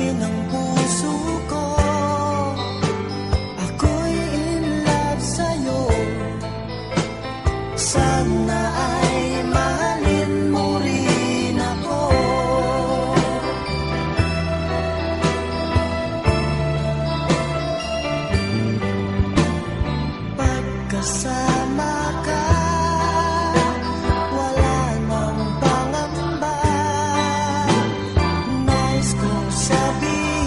damdamin ng puso ko. Ako'y in love sa'yo. Sana ay mahalin mo rin ako. Pagkasama ka, wala nang pangamba. Nais kong sabihin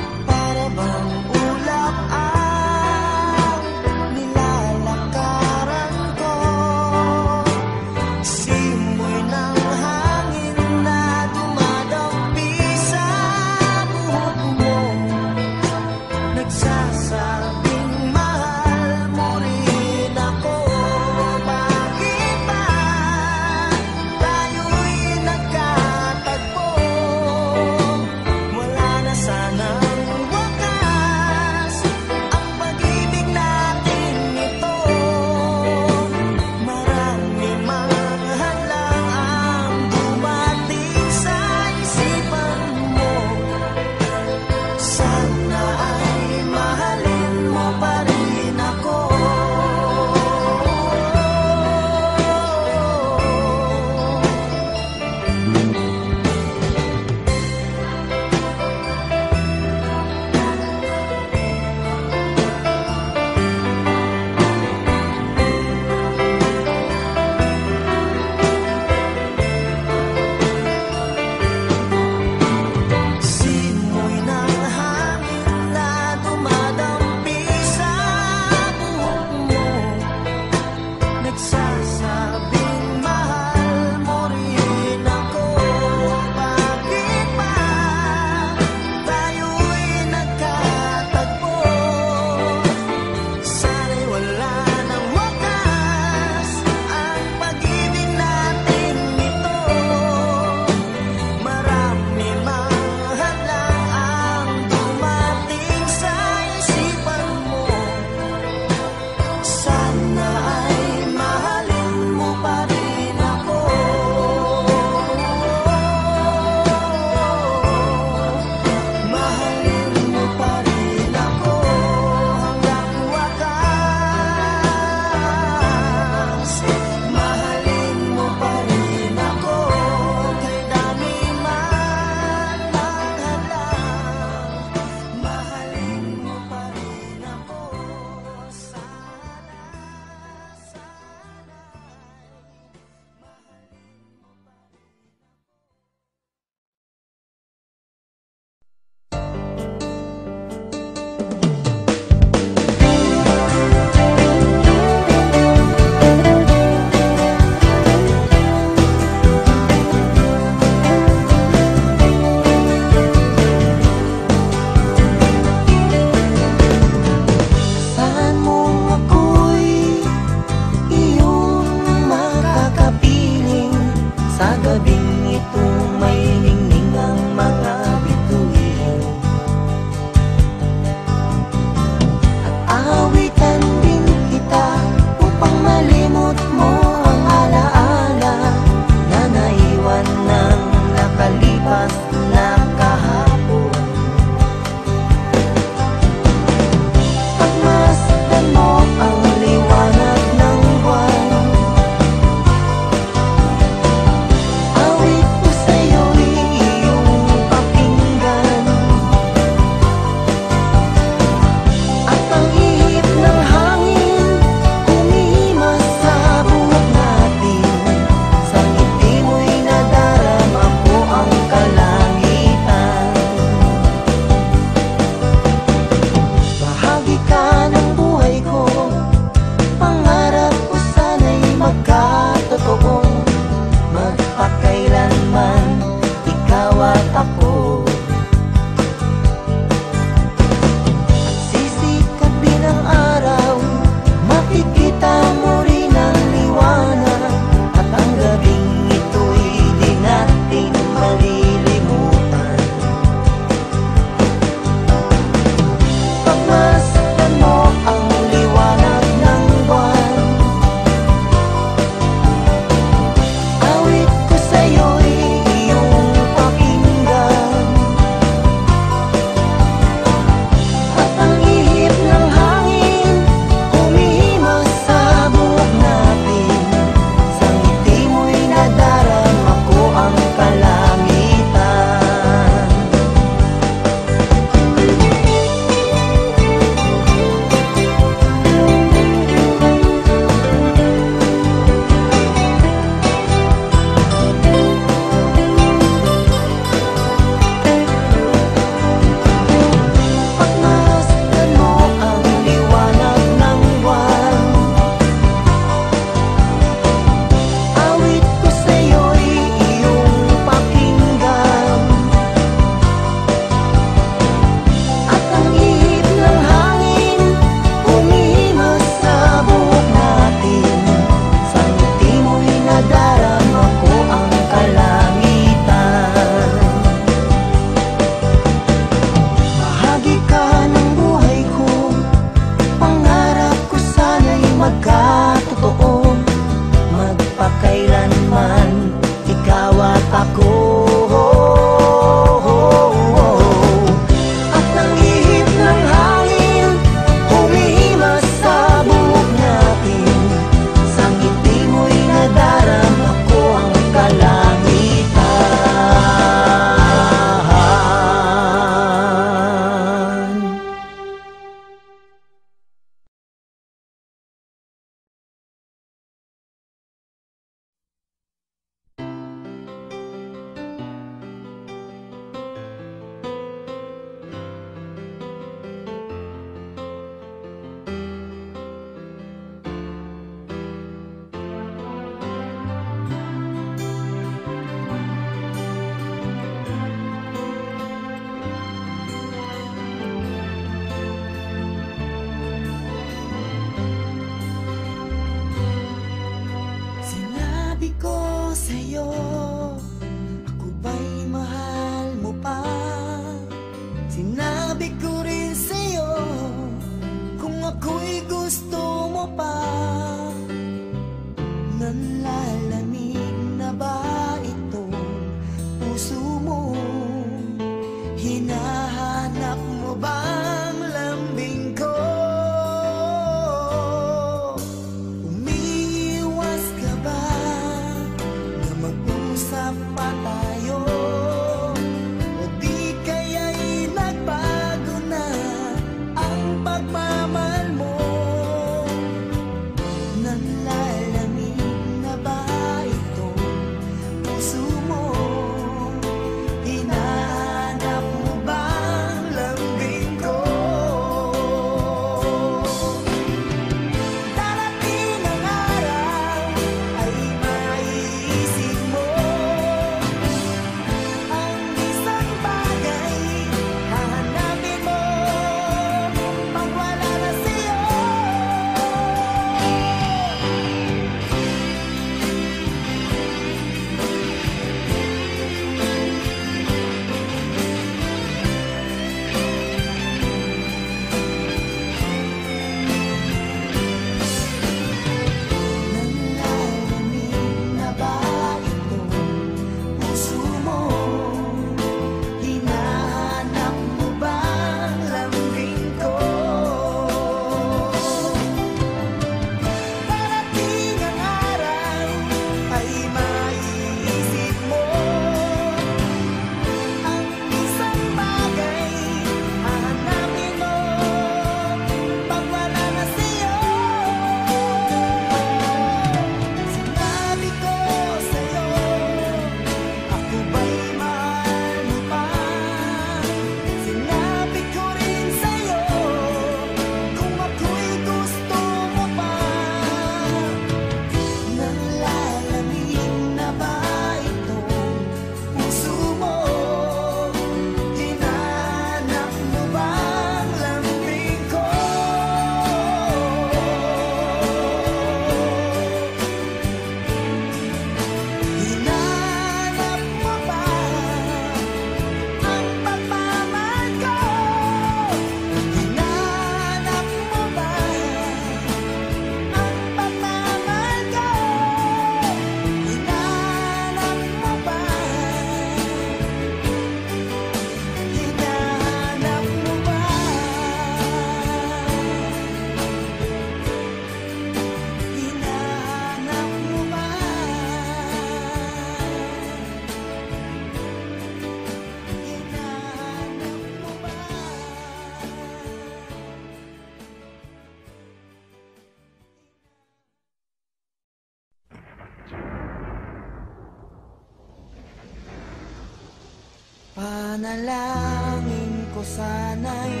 Panalangin ko sana'y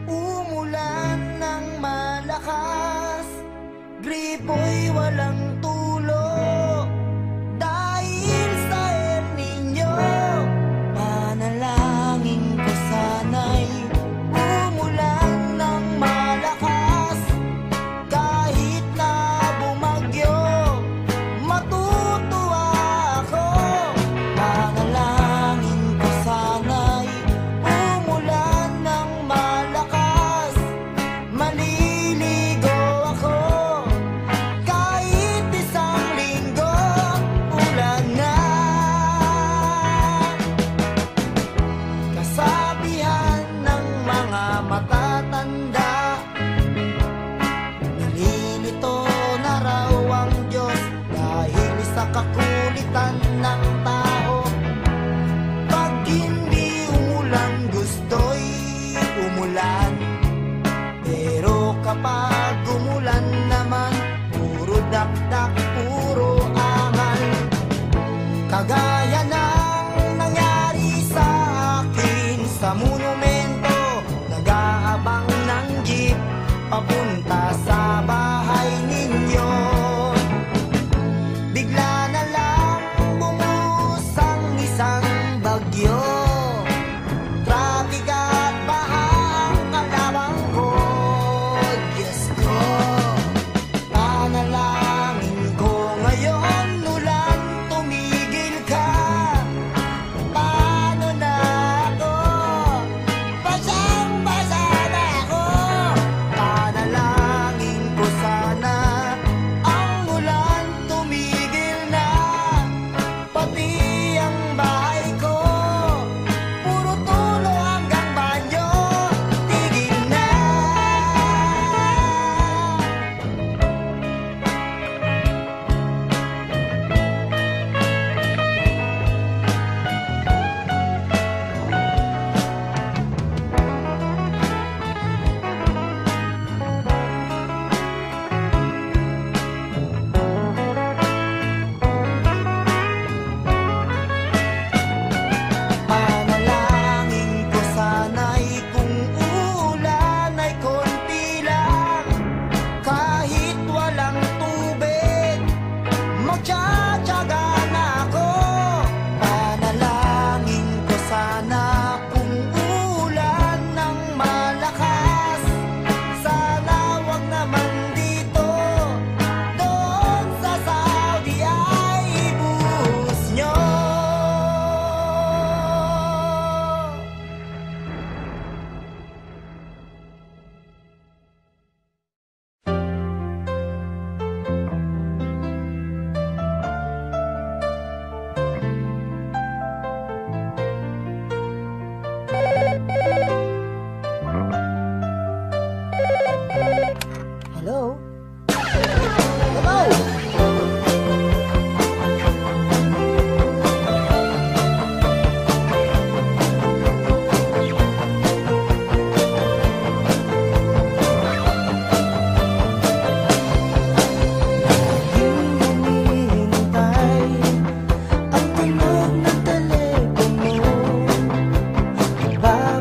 umulan ng malakas, gripo'y walang tulo dahil sa El Niño. Panalangin ko sana'y umulan ng malakas, kahit na bumagyo matutuwa ako. Panalangin ko sana'y umulan ng malakas, maliligo ako kahit isang linggo ulan na. Kasabihan ng mga matatanda, nalilito na raw ang Diyos dahil sa kakulitan ng tao. Pag hindi umulan, gusto'y umulan, pero kapag umulan naman, puro dakdak, puro angal. Kagaya ng nangyari sa akin sa monumento, nag-aabang ng jeep papunta sa bahay ninyo. Bigla na lang bumuhos ang isang bagyo, traffic at baha ang kalabang ko. Diyos ko, panalangin ko ngayon, ulan, tumigil ka. Paano na ako? Basang-basa na ako. Panalangin ko sana ang ulan tumigil na, pati ang bahay ko puro tulo hanggang banyo, tigil na. Panalangin ko sana'y kung uulan ay konti lang, kahit walang tubig magtsatsaga na ako. Panalangin ko sana kung uulan ng malakas, sana wag naman dito, doon sa Saudi ay ibuhos nyo. Hello? Hello? Hinihintay ang tunog ng telepono,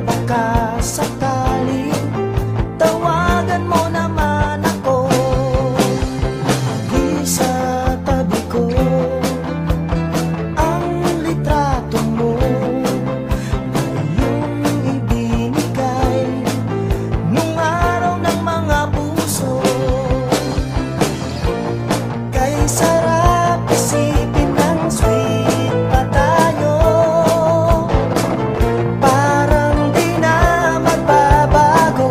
baka sakaling tawagan mo naman ako. Di sa tabi ko ang litrato mo na iyong ibinigay nung araw ng mga puso. Kay sarap isipin ng sweet pa tayo, parang di na magbabago.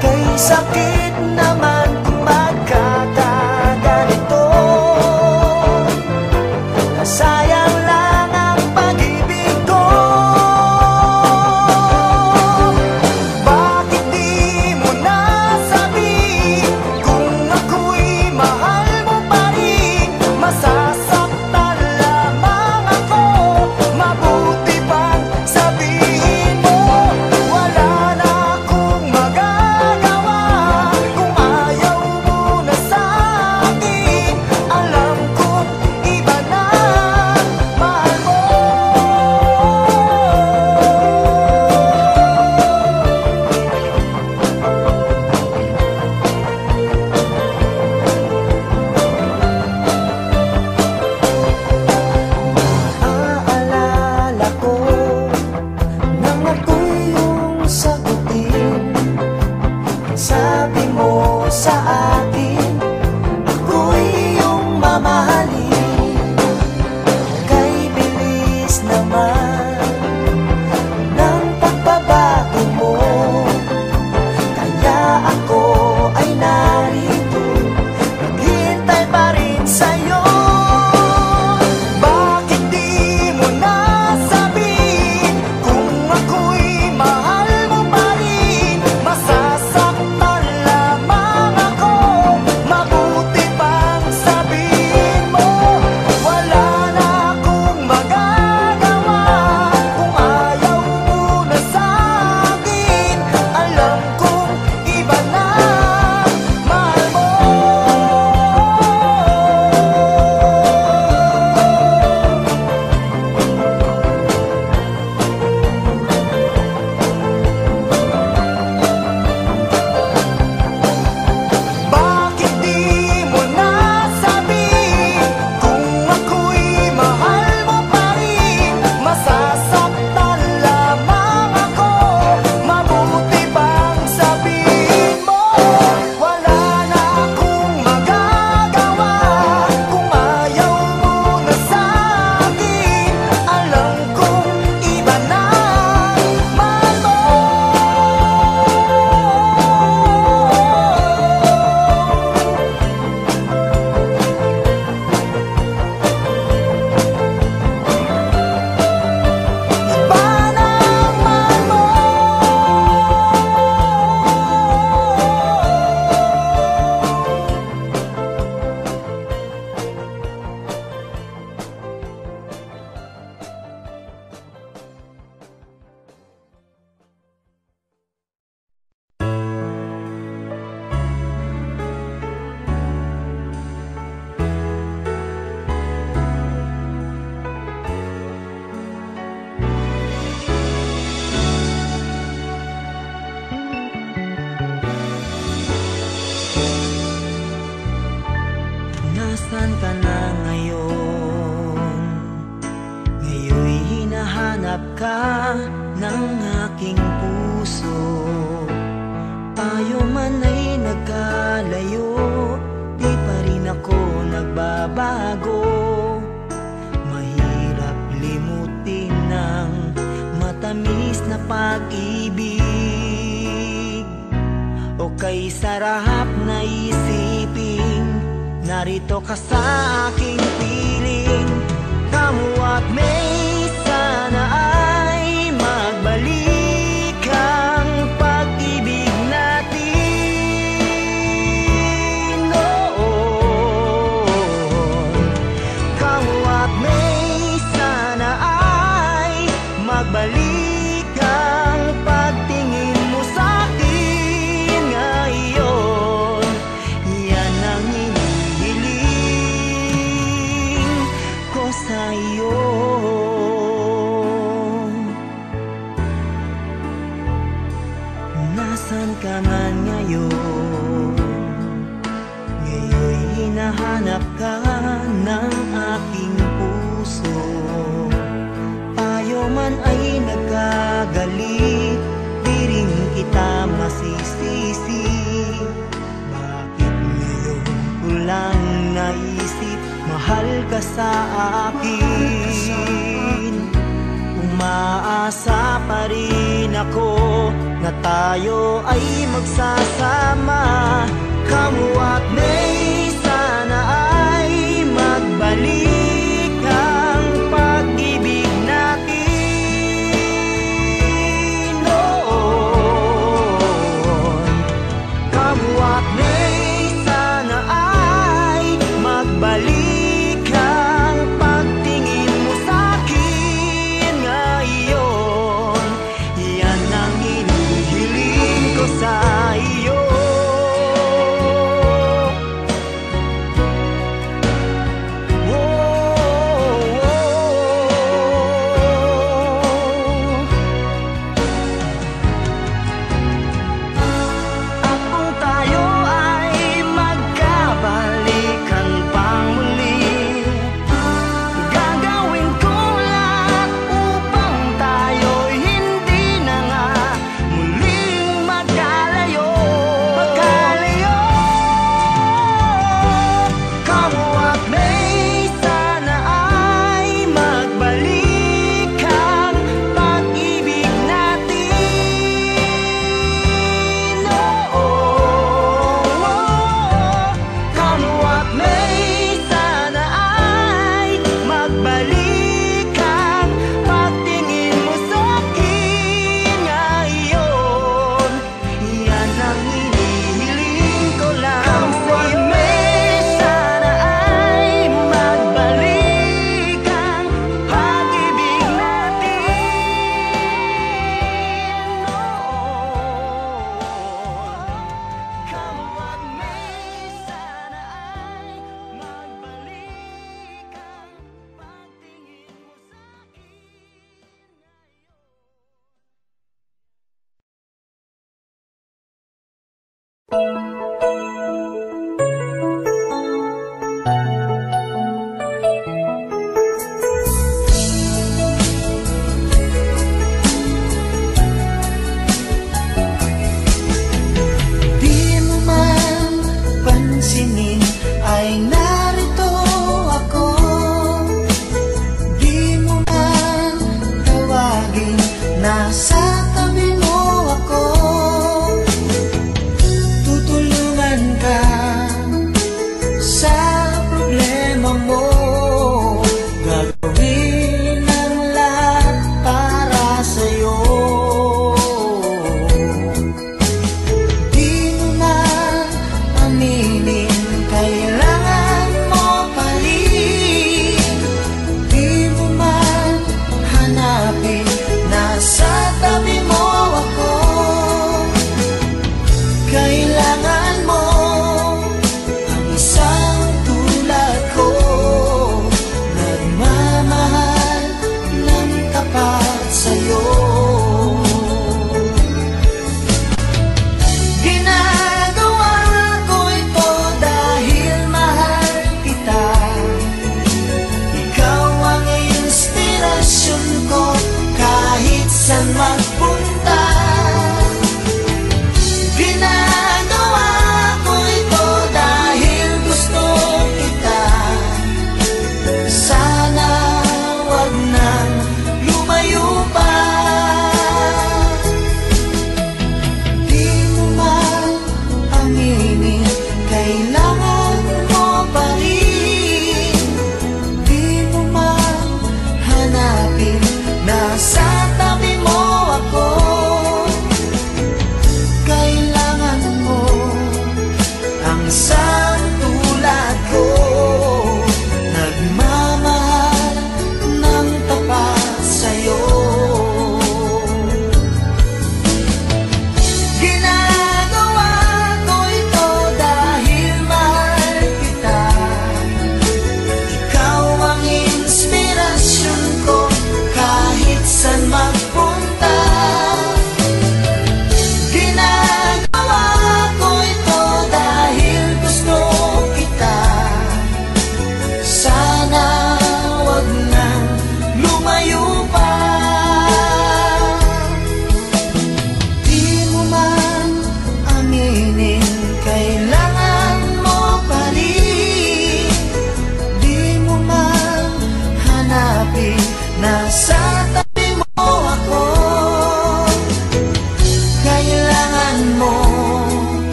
Kay sakit naman kung magkakaganito, nasayang lang ang pag-ibig ko. Bakit di mo nasabi kung ako'y mahal mo pa rin? Masasaktan lamang ako, mabuti pang sabihin mo. Wala na akong magagawa kung Sabi mo sa akin, ako'y iyong mamahalin. Kay bilis naman ng pagbabago mo, kaya ako ay narito, naghihintay pa rin sa'yo. Bakit di mo nasabihin kung ako'y mahal mo pa rin? Masasaktan lamang ako, mabuti pang sabihin mo. Wala na akong magagawa kung ayaw mo na sa'kin. Alam kong iba na mahal mo. Bakit di mo nasabihin kung ako'y mahal mo pa rin? Masasaktan lamang ako, mabuti pang sabihin mo. Wala na akong magagawa kung ayaw mo na sa'kin. Alam kong iba na mahal mo. Iba na mahal mo. Nasaan ka na ngayon? Ngayon'y hinahanap ka ng aking puso. Tayo man ay nagkalayo, di pa rin ako nagbabago. Mahirap limutin ng matamis na pag-ibig, o kay sarap na isipin narito ka sa aking piling. Kamuwat may sana ay magbalik ang pag-ibig natin noon. Kamuwat may sana ay magbalik ang pagtingin mo sa'kin ngayon. Yan ang hinihiling ko sa'yo. Nasaan ka man ngayon? Ngayon'y hinahanap ka ng aking puso. Tayo man ay nagkagalit, di rin kita masisisi. Bakit ngayon ko lang naisip mahal ka sa akin? Umaasa pa rin ako na tayo ay magsasama. Kamuwat may sana ay magbalik ang pag-ibig natin noon. Kamuwat may sana ay magbalik ang pagtingin mo sa'kin ngayon. Yan ang hinihiling ko sa iyo.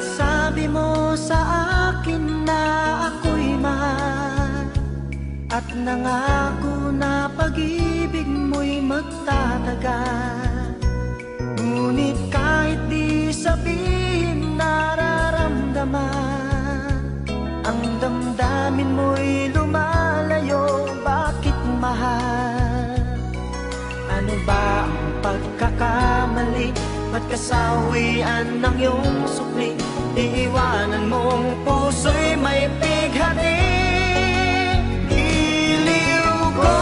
Sabi mo sa akin na ako'y mahal, at nangako na pag-ibig mo'y magtatagal. Ngunit kahit di sabihin nararamdaman, ang damdamin mo'y lumalayo. Bakit mahal? Ano ba ang pagkakamali? Ba't kasawian ng iyong supli? Iiwanan mong puso'y may pighati. Giliw ko,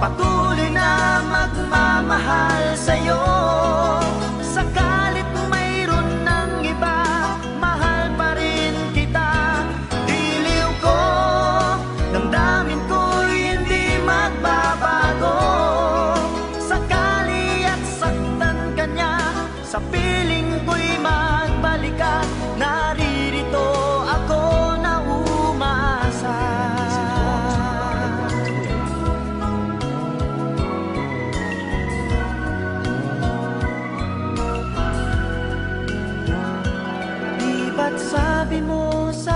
patuloy na magmamahal sa'yo. Sakalit mayroon ng iba, mahal pa rin kita. Giliw ko, damdamin ko'y hindi magbabago. Sakali at saktan ka niya, sa piling ko'y magbalikan. Naririto ako sa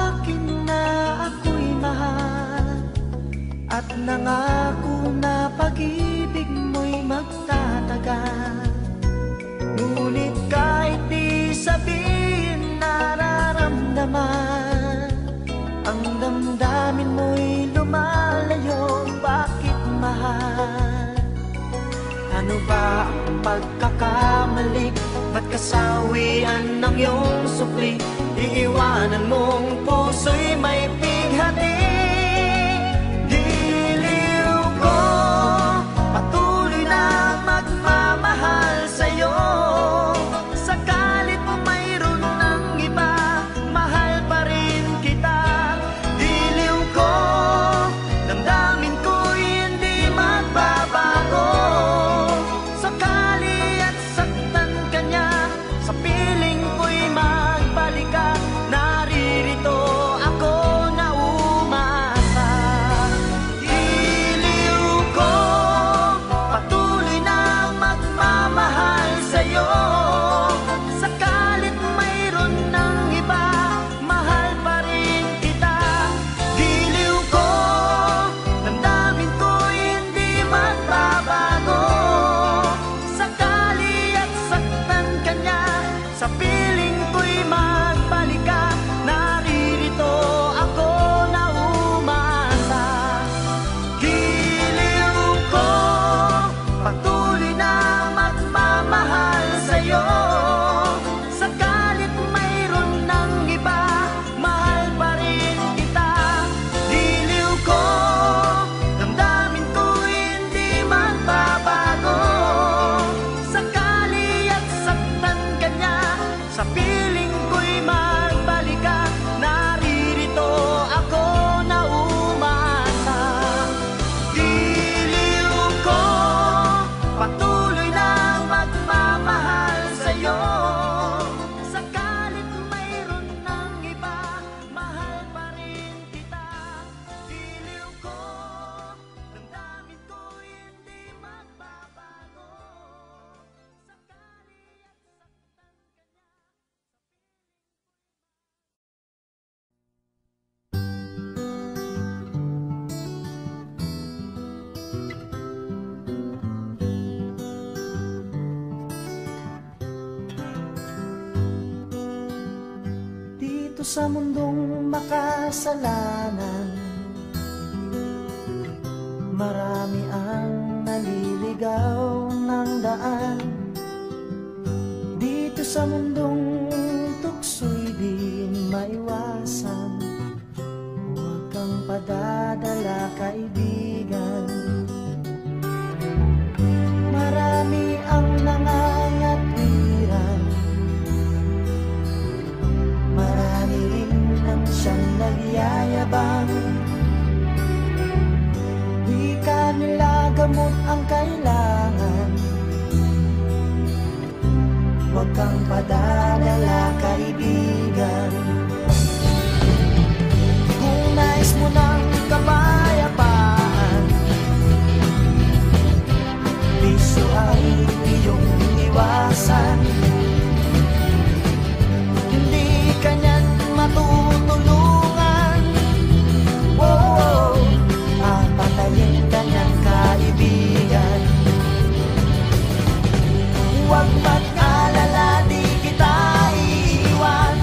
akin na ako'y mahal, at nangako na pag-ibig mo'y magtatagal. Ngunit kahit di sabihin nararamdaman, ang damdamin mo'y lumalayo. Bakit mahal? Ano ba ang pagkakamali? Ba't kasawian ng iyong supli? Iiwanan mong puso'y may pighati. Diliw ko, patuloy na magmamahal sa'yo. Sakalit mayroon ng iba, mahal pa rin kita. Diliw ko, damdamin ko'y hindi magbabago. Sakali at saktan ka niya, sa piling ko'y magbalik ka. Naririto ako na umasa. Diliw ko, patuloy na magmamahal sa'yo. Sakalit mayroon ng iba, mahal pa rin kita. Diliw ko, damdamin ko'y hindi magbabago. Sakali at saktan ka niya, sa piling ko'y magbalik ka. Naririto ako na umasa. Diliw ko, patuloy na magmamahal sa'yo. Sakalit mayroon ng iba, mahal pa rin kita. Diliw ko, damdamin ko'y hindi magbabago. Sakali at saktan ka niya, sa piling ko'y magbalik ka. Naririto ako na umasa. Diliw ko, patuloy na magmamahal sa'yo. Sakalit mayroon ng iba, mahal pa rin kita. Diliw ko, damdamin ko'y hindi magbabago. Sakali at saktan ka niya. Dito sa mundong makasalanan, marami ang naliligaw ng daan. Dito sa mundong tukso'y di maiwasan, huwag kang padadala, kaibigan. Marami ang nangangatwiran, marami rin ang siyang nagyayabang. Di ka nila gamot ang kailangan, huwag kang padadala, kaibigan. Kung nais mo ng kapayapaan, bisyo ay iyong iwasan. Hindi ka niyan matutulungan. Oh, papatayin ka niyang kaibigan. Huwag mag-alala, di kita iiwan.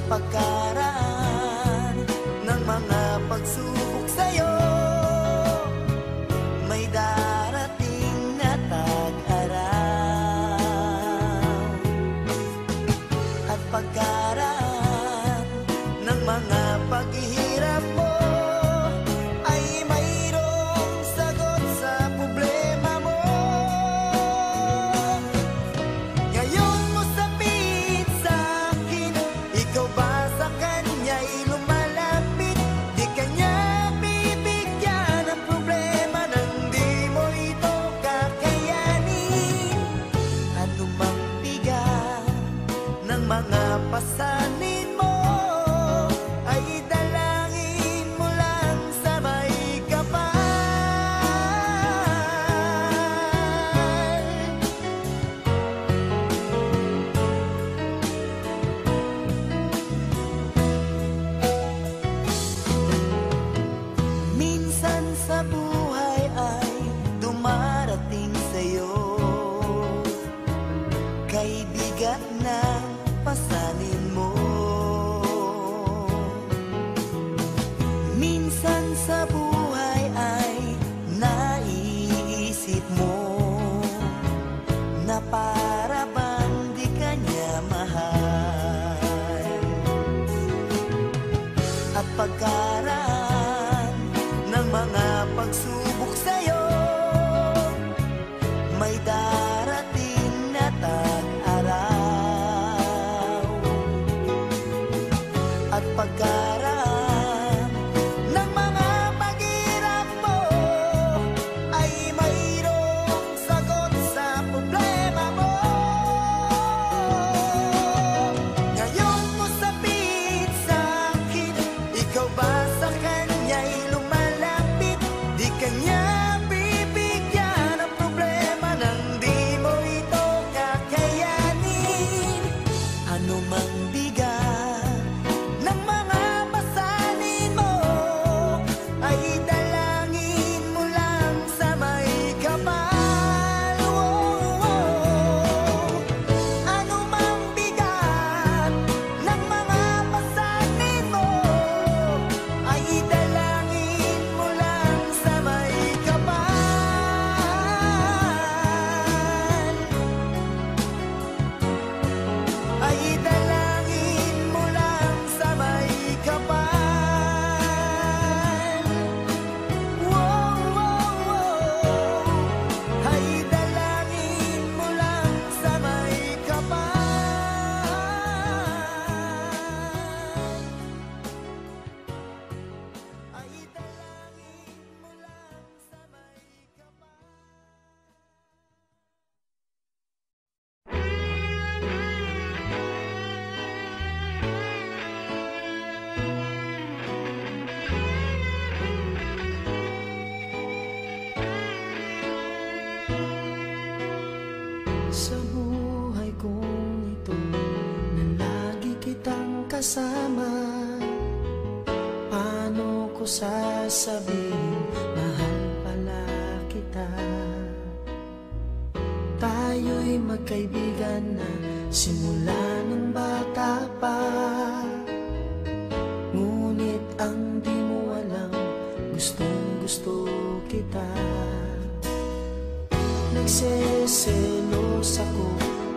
pagkaraan ng mga pagsubok sa'yo, may darating na tag-araw. At pagkaraan ng mga paghihirap mo ay mayroong sagot sa problema mo. Ngayon mo sabihin sa'kin, ikaw ba sa kanya'y lumalapit? Di kanya bibigyan ng problema nang di mo ito kakayanin. Ano mang bigat ng mga pasanin mo ay dalangin mo lang sa may kapal. Minsan sa buhay ay dumarating sa'yo kay bigat ng pasanin mo. Minsan sa buhay ay naiisip mo na para bang di kanya mahal. At pagkaraan ng mga pagsubok sa'yo, may darating na tag-araw. At pagkaraan ng mga paghirap mo ay mayroong sagot sa problema mo. Ngayon mo sabihin sa'kin, ikaw ba sa kanya'y lumalapit? Di kanya bibigyan ng problema nang di mo ito kakayanin. Ano mang bigat ng mga pasanin mo ay dalangin mo lang sa may kapal. Ano mang bigat ng mga pasanin mo ay dalangin mo lang sa may kapal. Ay dalangin mo lang sa may kapal. Ay dalangin mo lang sa may kapal. Ay dalangin mo lang sa may kapal. Sa buhay kong ito na lagi kitang kasama, paano ko sasabihin mahal pala kita? Tayo'y magkaibigan na simula nung bata pa, ngunit ang di mo alam, gustong gusto kita. Nagseselos ako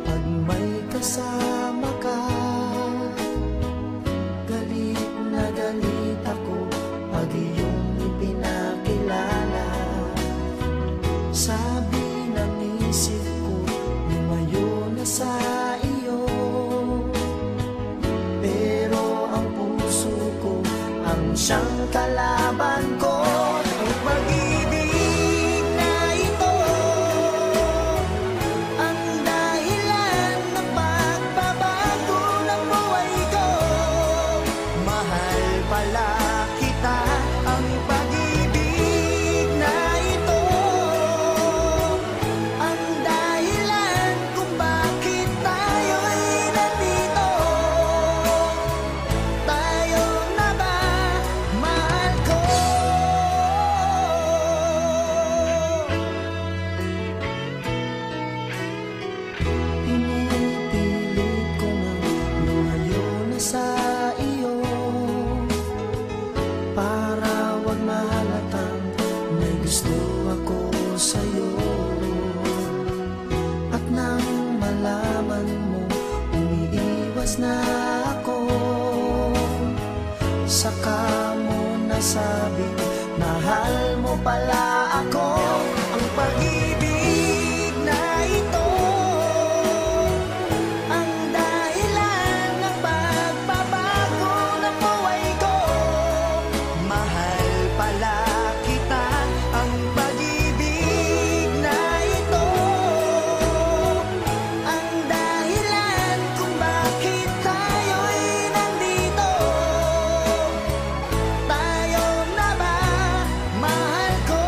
pag may kasama ka, galit na galit ako pag iyong ipinakilala. Sabi ng isip ko, lumayo na sa iyo, pero ang puso ko ang siyang kalaban ko. Ang pag-ibig na ito ang dahilan ng pagbabago ng buhay ko. Mahal pala kita. Ang pag-ibig na ito ang dahilan kung bakit tayo'y nandito. Tayo na ba, mahal ko? Pinipilit ko nang lumayo na sa saka mo nasabing mahal mo pala ako. Ang pag-ibig na ito ang dahilan ng pagbabago ng buhay ko. Mahal pala kita. Ang pag-ibig na ito ang dahilan kung bakit tayo'y nandito. Tayo na ba, mahal ko?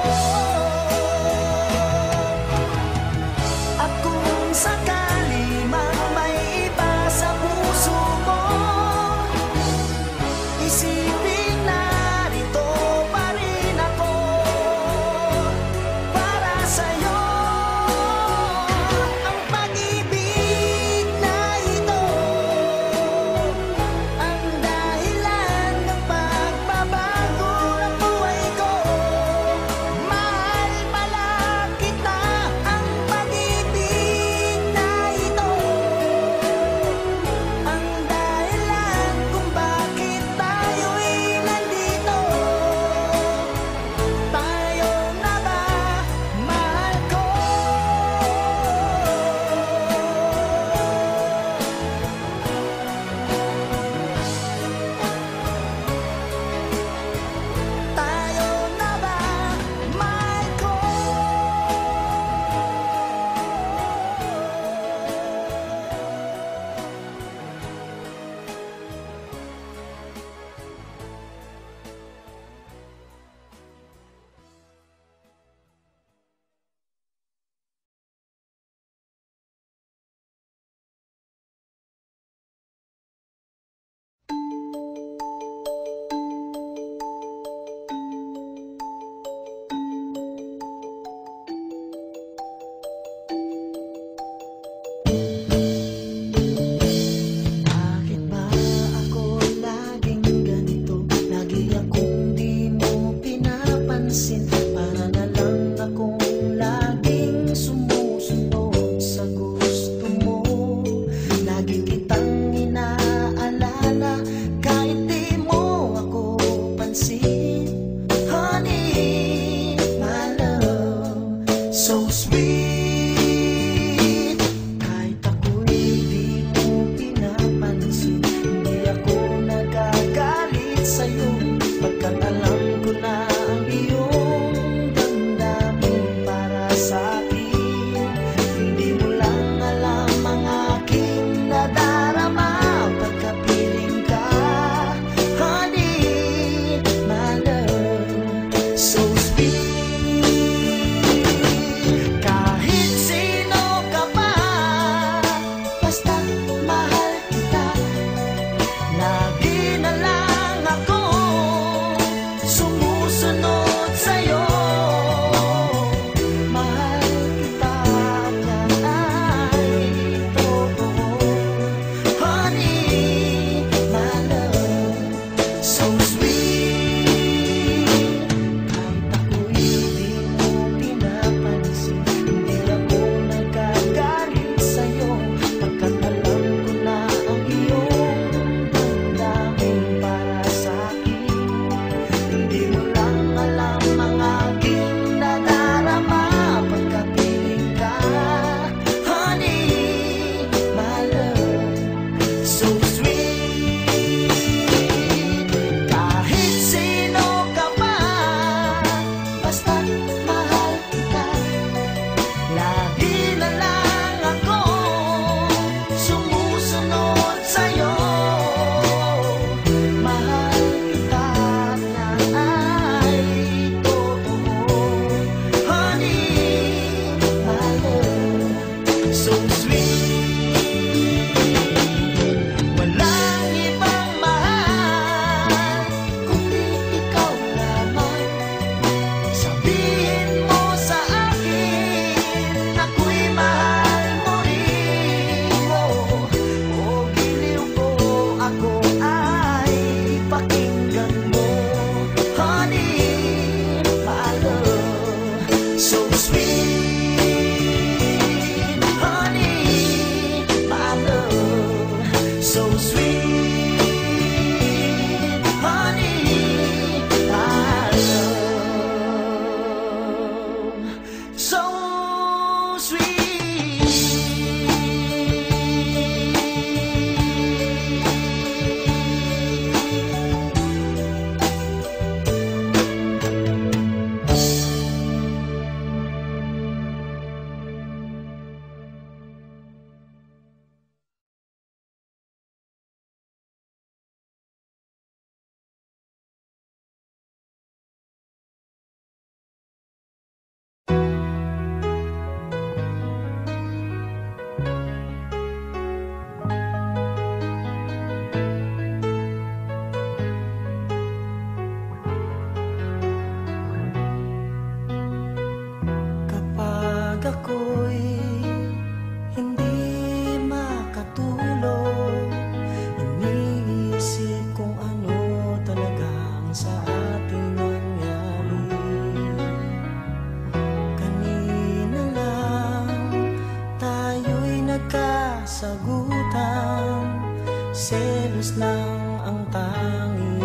selos lang ang tanging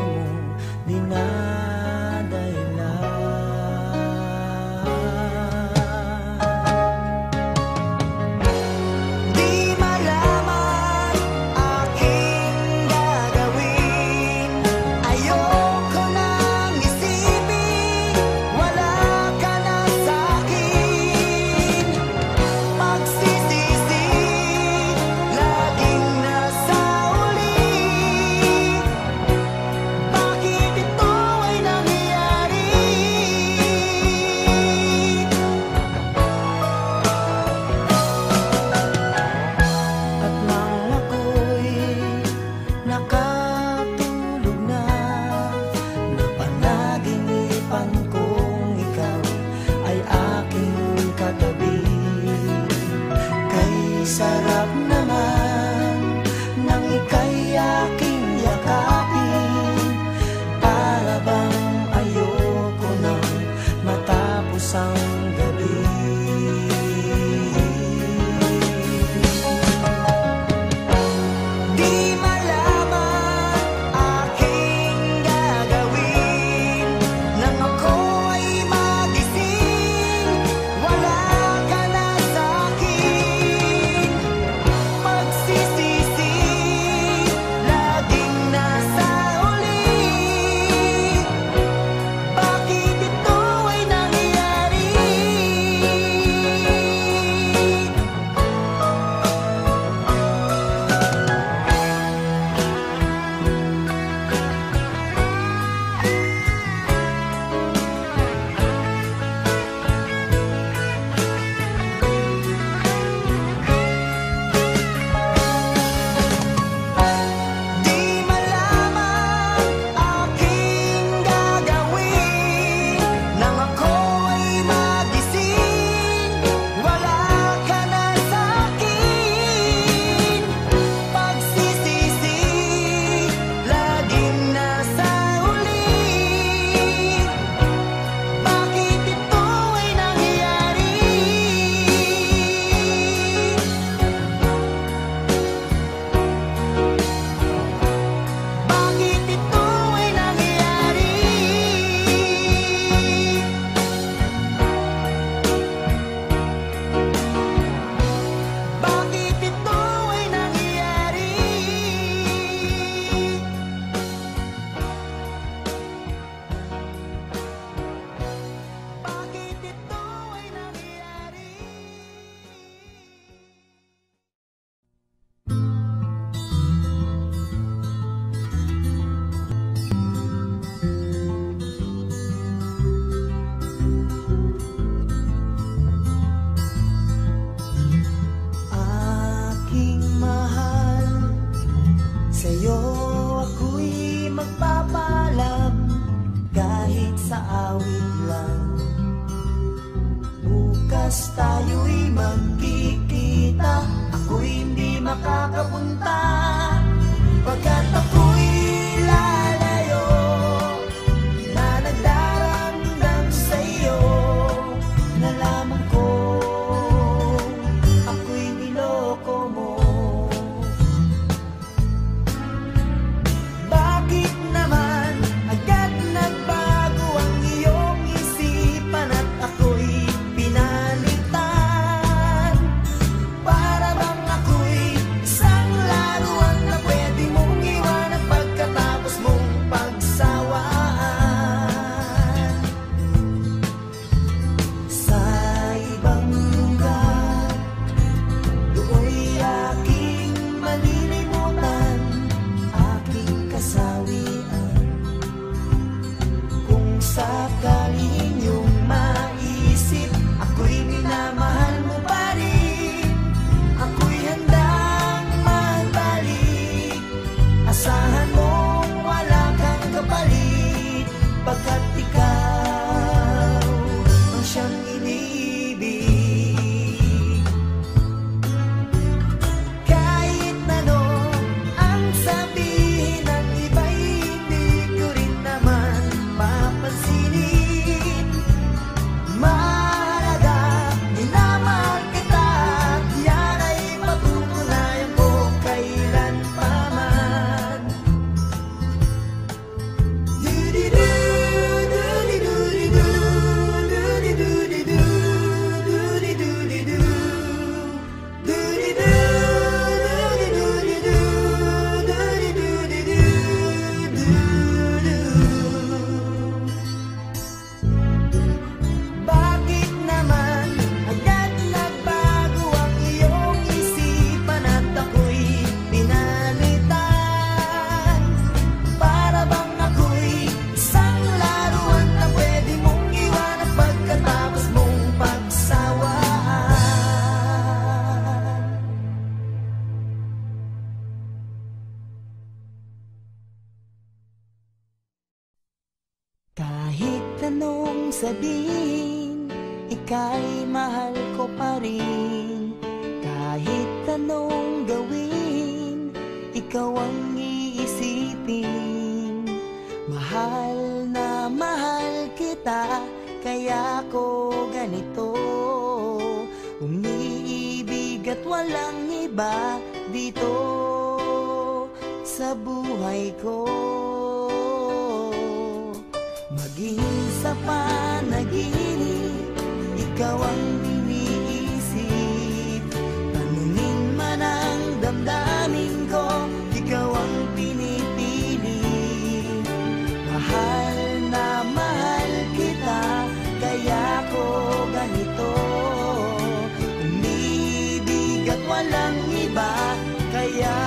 mong Di malaman aking gagawin, ayoko nang isipin, wala ka na sa'kin. Pagsisisi, laging nasa uli. Bakit ito ay nangyayari? At nang ako'y nakatulog na, napanaginipan kong ikaw ay aking katabi. Kay sarap naman nang ika'y aking yakapin, para bang ayoko nang matapos ang gabi. Di malaman aking gagawin, nang ako ay magising, wala ka na sa'kin. Pagsisisi, laging nasa uli. Bakit ito ay nangyayari? Di malaman aking gagawin, nang ako ay magising, wala ka na sa'kin. Pagsisisi, laging nasa uli. Bakit ito ay nangyayari? Bakit ito ay nangyayari? Bakit ito ay nangyayari? Bakit ito ay nangyayari? Aking mahal, sa'yo ako'y magpapalam, kahit sa awit lang. Bukas tayo'y magkikita, ako'y hindi makakapunta, pagkat ako'y lalayo na nagdaramdam sa'yo. Nalaman ko ako'y niloko mo. Bakit naman agad nagbago ang iyong isipan at ako'y pinalitan? Para bang ako'y isang laruan na pwede mong iwanan pagkatapos mong pagsawaan. Sa ibang lugar, do'y aking malilimutan, aking kasawian. Kung sakaling iyong maisip, ako'y minamahal mo pa rin, ako'y handang magbalik. Asahan mong wala kang kapalit, pagkat ikaw ang siyang inibig. Kahit ano ang sabihin ng iba'y hindi ko rin naman papansinin. Mahalaga, minamahal kita, yan ay matutunayan ko kailan pa man. anong sabihin, ika'y mahal ko pa rin. Kahit anong gawin, ikaw ang iisipin. Mahal na mahal kita, kaya ko ganito. Umiibig at walang iba dito sa buhay ko. Maging sa panaginip, ikaw ang iniisip. Tanungin man ang damdamin ko, ikaw ang pinipili. Mahal na mahal kita, kaya ko ganito. Umiibig at walang iba, kaya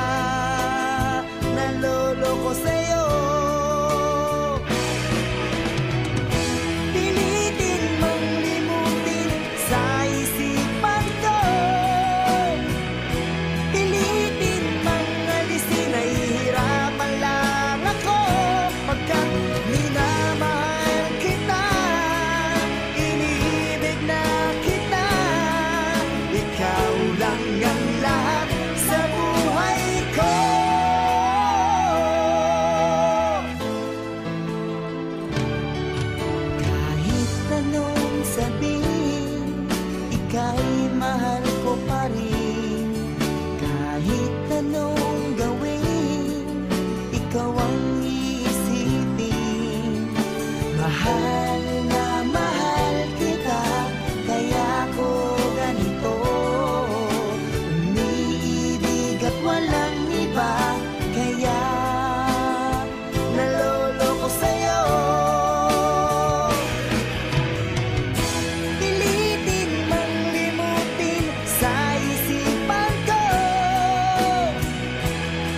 naloloko sa'yo. Pilitin mong limutin sa isipan ko, pilitin mang alisin, nahihirapan lang ako. Pagkat minamahal kita, iniibig na kita, ikaw lang ang lahat sa buhay ko. Kahit anong sabihin, ika'y mahal ko pa rin. Kahit anong gawin, ikaw ang iisipin. Mahal na mahal kita, kaya ko ganito. Umiibig at walang iba, kaya naloloko sa'yo. Pilitin mang limutin sa isipan ko,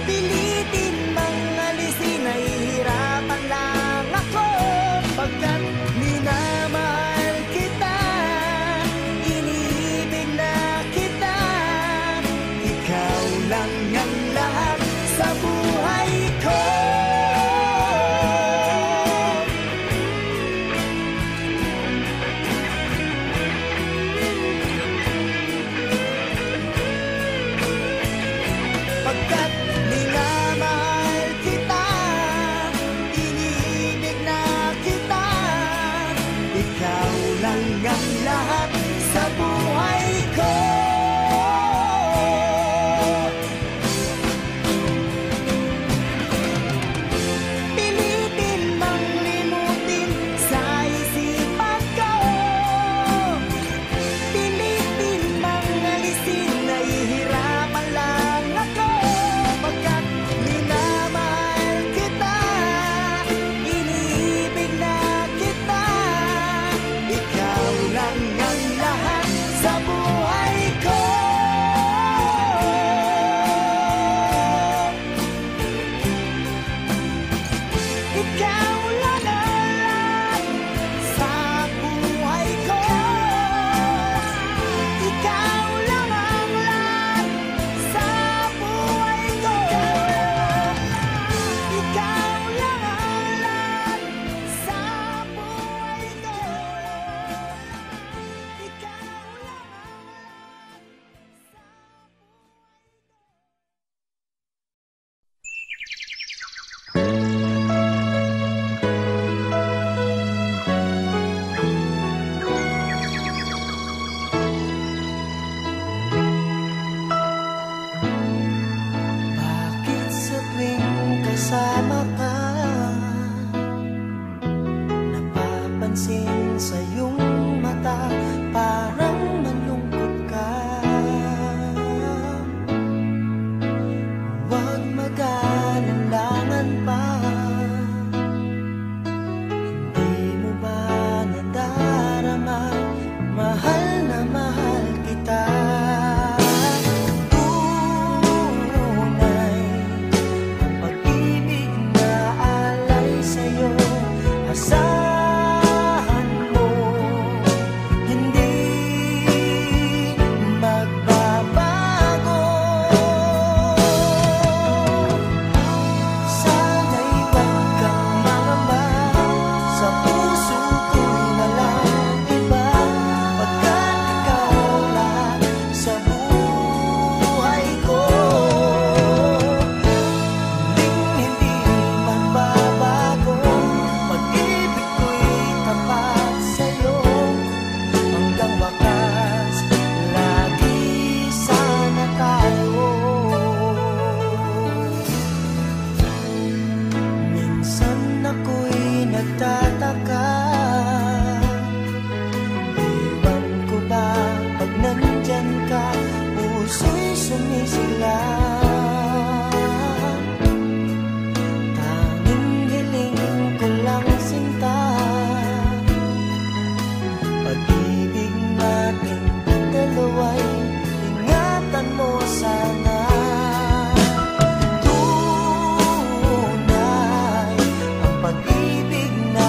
pilitin mang alisin, nahihirapan lang ako. Pagkat nagtataka, iwan ko ba pag nandyan ka, puso'y sumisilang. Tanging hiling ko lang sinta, pag-ibig nating dalawa'y ingatan mo sana. Tunay ang pag-ibig na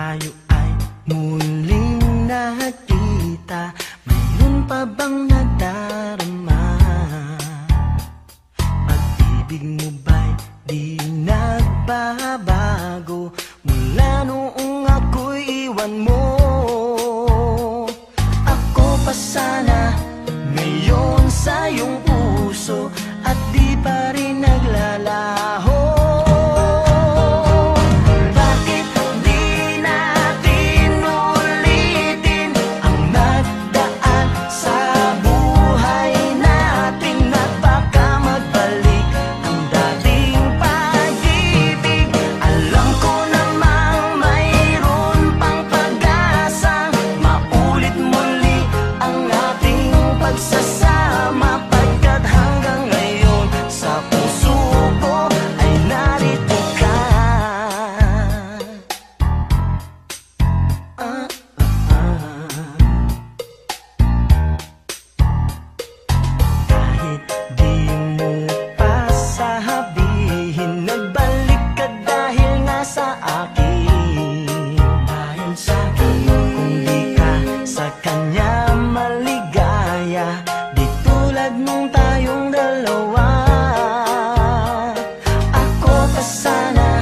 tayo ay muling nakita, mayroon pa bang nadarama? Pag-ibig mo ba'y di nagbabago mula noong ako'y iwan mo? Ako pa sana ngayon sa iyong puso at di pa rin naglalaho. Bakit di natin ulitin ang nagdaan sa buhay natin at baka magbalik ang dating pag-ibig? Alam ko namang mayroon pang pag-asa, maulit muli ang ating pagsasama, pagkat hanggang ngayon sa puso ko ay narito ka. Kahit di mo pa sabihin, nagbalik ka dahil nga sa akin. Dahil sa akin, kung di ka sa kanya maligaya, di tulad nung tayong dalawa. Ako pa sana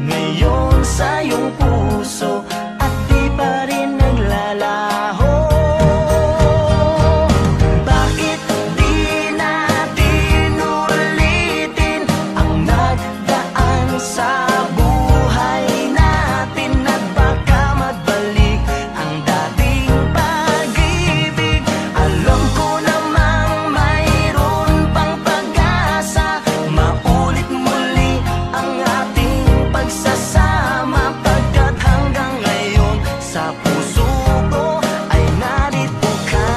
ngayon sa iyong puso at di pa rin naglalaho. Bakit di natin ulitin ang nagdaan sa buhay natin at baka magbalik ang dating pag-ibig? Alam ko namang mayroon pang pag-asa, maulit muli ang ating pagsasama, pagkat hanggang ngayon sa puso ko ay narito ka.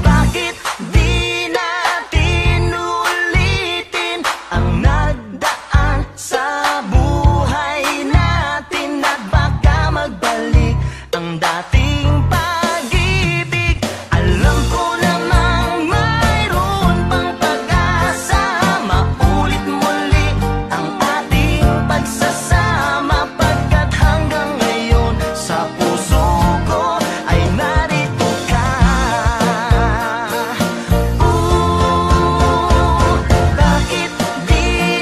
Bakit di natin ulitin ang nagdaan sa buhay natin at baka magbalik ang dating pag-ibig? Alam ko namang mayroon pang pag-asa, maulit muli ang ating pagsasama, pagkat hanggang ngayon sa puso ko ay narito ka. Bakit di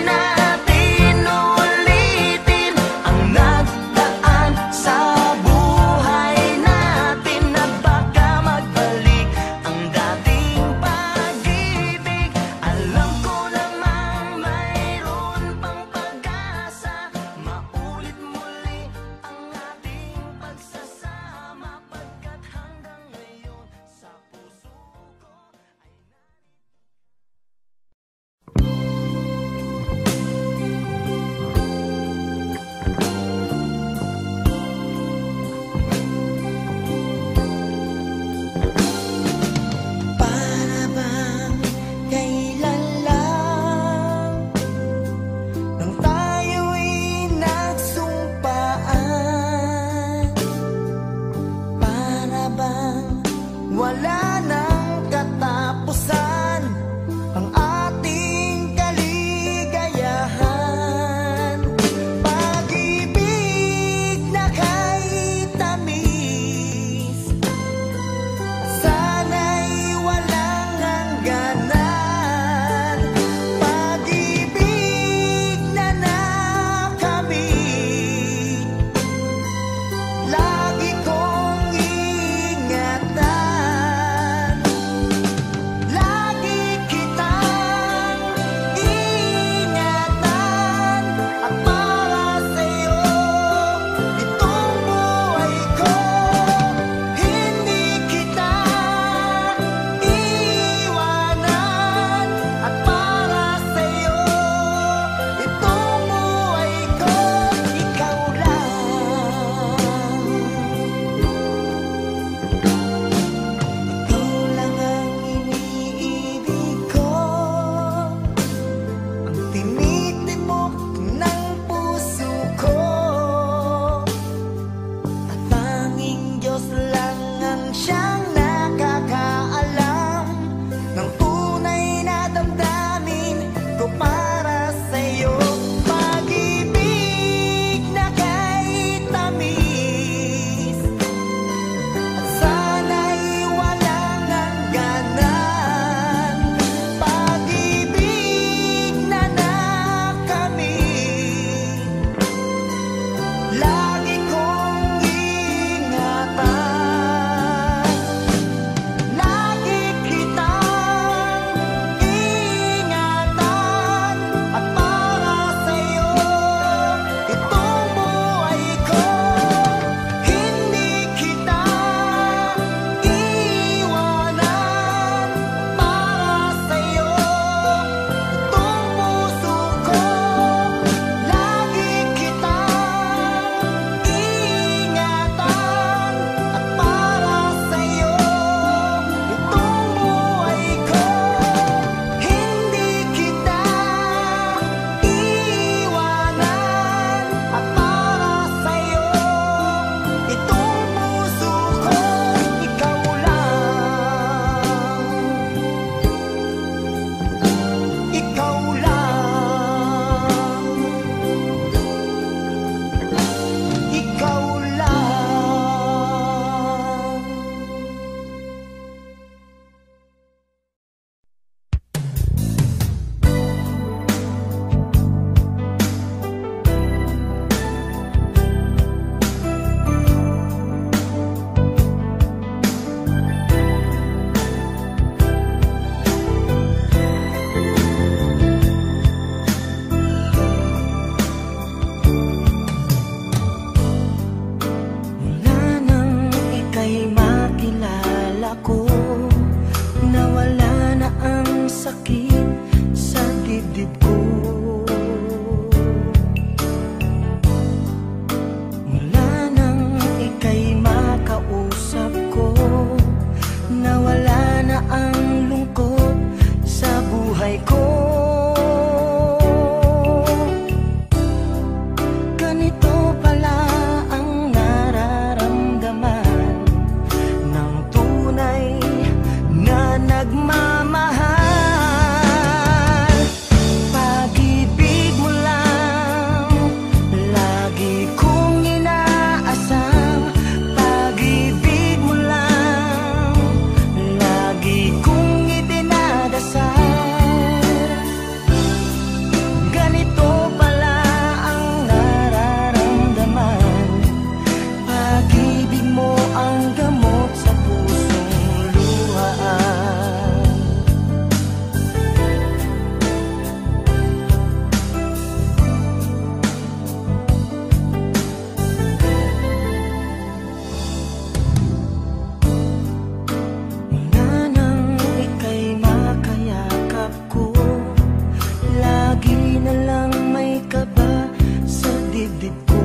Lagi na lang may kaba sa dibdib ko.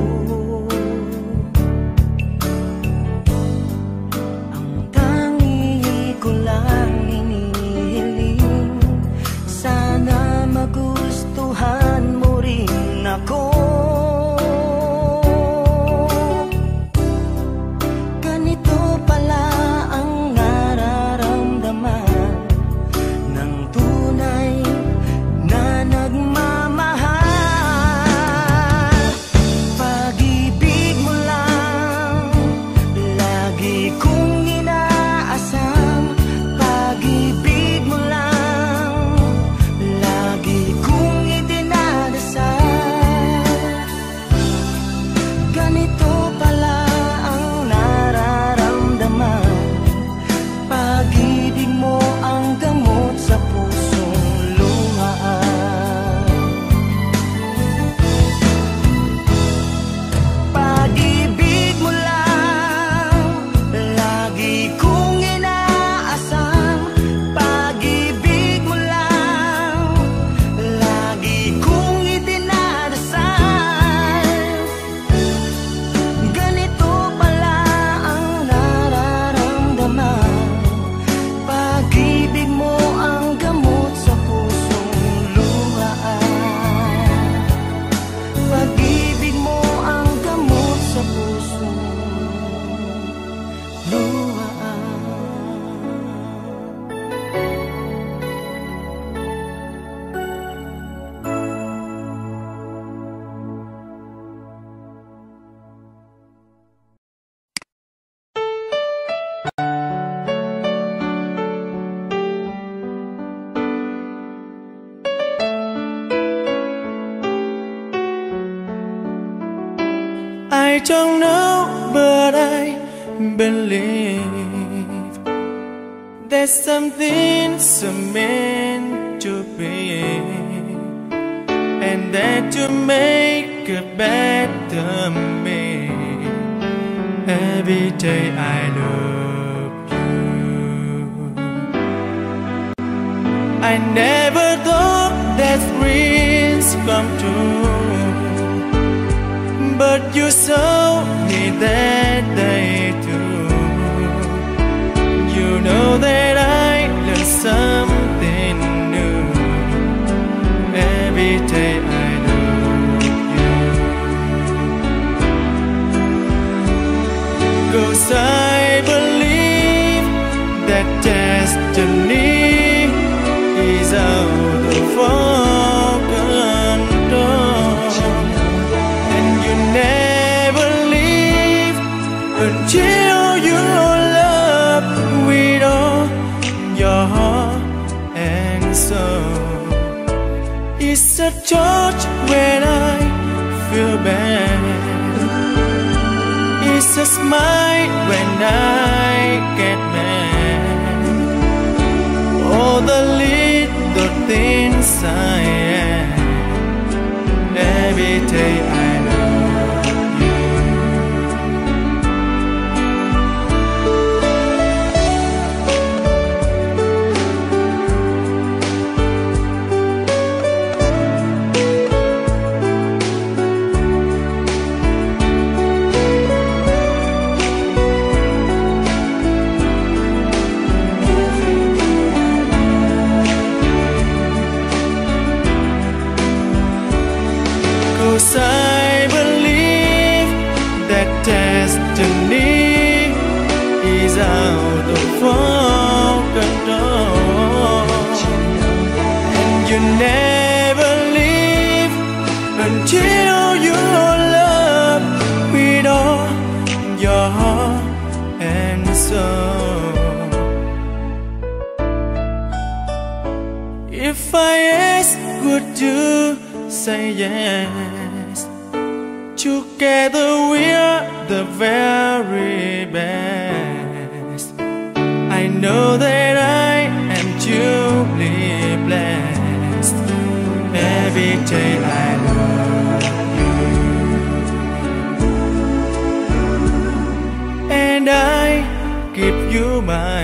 Ang tangi ko lang hinihiling, sana magustuhan mo rin ako. Ganito pala ang nararamdaman ng tunay na nagmamahal. Pag-ibig mo lang lagi kong inaasam. Pag-ibig mo lang lagi kong idinadasal. Ganito pala ang nararamdaman. Pag-ibig mo ang gamot sa pusong luhaan. Pag-ibig mo lang lagi kong inaasam. Pag-ibig mo lang lagi kong idinadasal. Ganito pala ang nararamdaman. Pag-ibig mo ang gamot sa pusong luhaan. Pag-ibig mo ang gamot sa pusong luhaan. I don't know, but I believe there's something so meant to be, and that to make a better me. Every day I love you. I never thought that dreams come true, but you saw me that day too. You know that I learned something new. Every day I love you. 'Cause I believe that destiny is out of our control, and you never leave until you love with all your heart and soul. It's a touch when I feel bad. It's a smile when I get mad. All the little things I am. Every day I love you. I believe that destiny is out of our control, and you never leave until you love with all your heart and soul. If I ask, would you say yes? Together we're the very best. I know that I am truly blessed. Every day I love you, and I give you my